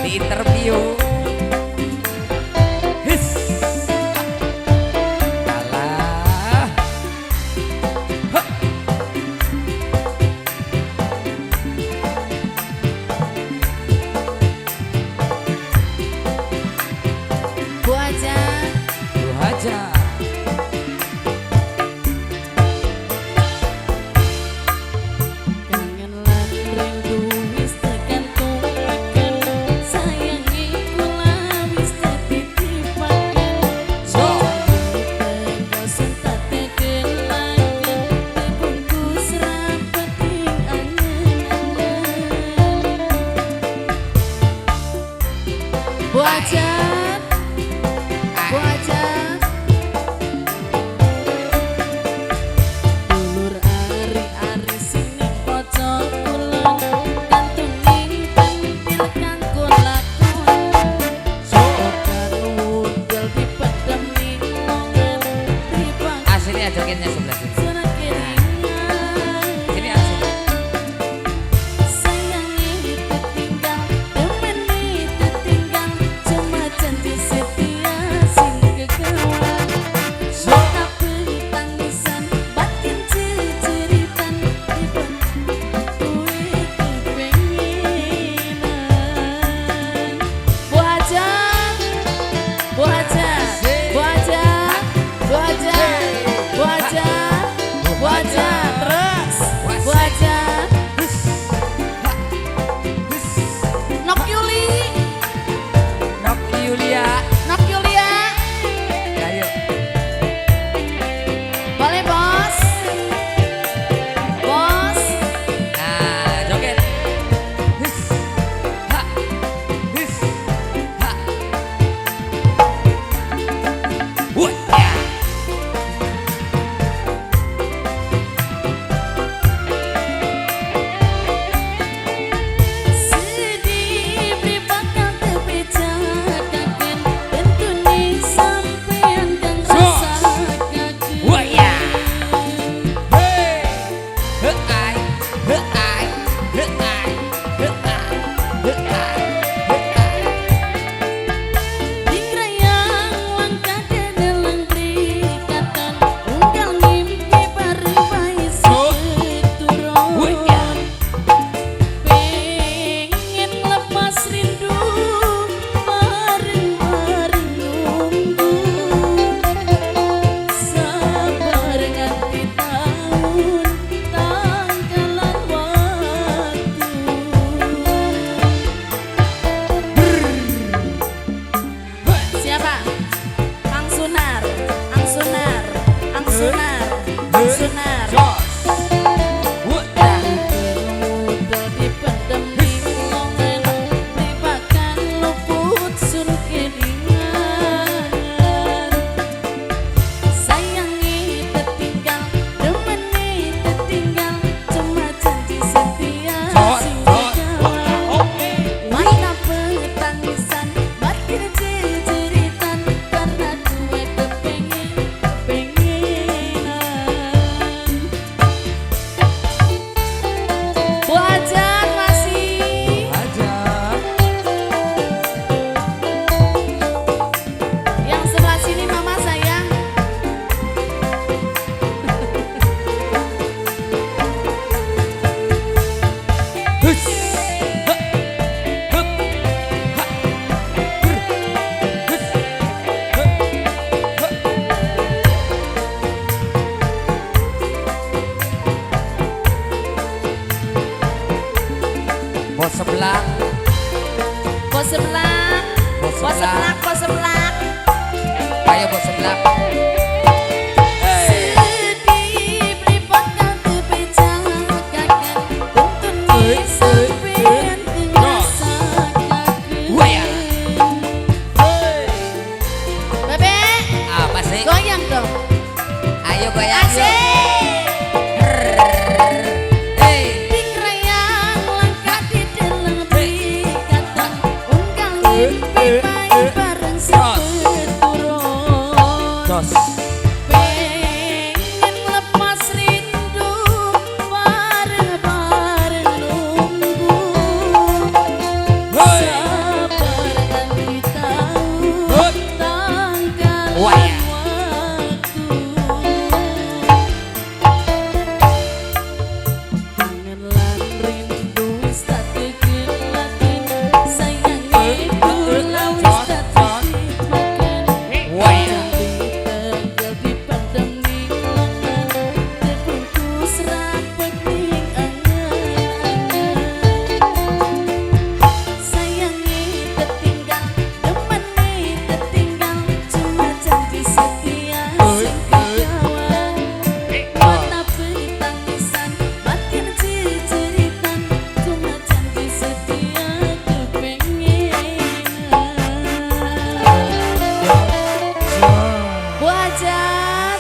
di interview. Buajan, buajan, dulur ari-ari sini pojok kulon, kantungin pentil kanggo lakon, sokan wudel di pedem lingongan, ribang asli ajakinnya sebelah sini. sana keringan, Sini asli. sayangi ditinggal, temani ditinggal, cuma janji setia sing kegawan. Tapi tangisan batin ceritan ibon kue kepenginan. Buajan, buajan, buajan, buajan, buajan, buajan, terus buajan. Nok Yuli, Nok Yulia. Nok Yulia, Ayo. boleh bos, bos. Nah, joget. His. Ha. His. Ha. Wah, ya. Sedih beri bakal terbejakakan, tentunya sampean kang rasakakan. Wah, ya. Hey. Heai. Heai. Heai. Heai. Heai. Heai. Dikrayang langkah dalam perikatan, unggal mimpi baru-baru seturun. Wah, ya. Pengen lepas rindu, bareng-bareng nunggu. Sabar nganti tahun, tanggalan waktu. Siapa? Ang Sunar, Ang Sunar, Ang Sunar, Ang Sunar. Jos. Wah, ya. Udah dipendam di longan, dimakan luput sun kelingan. Sayangi tertinggal, demeni tertinggal, cuma janji setia Jos. sing Jos. kawan. Oke. Mana pengitangisan, batin jeritan, karena gue kepenginan. Buajan masih, Aja. yang sebelah sini mama sayang. Hus. Ha. Hup. Ha. Brr. Hus. Ha. Ha. Bos sebelah. Bos sebelah, Bos bos sebelah, sebelah. bos sebelah. Ayo bos sebelah. Hey. Sedih beri bakal terbejakakan, tentunya sampean kang rasakakan. Wah, ya. Hey. Bebek, Apa sih? goyang dong. Ayo goyang. yuk. Asik. Hey. Dikrayang langkah di dalam perikatan, unggal mimpi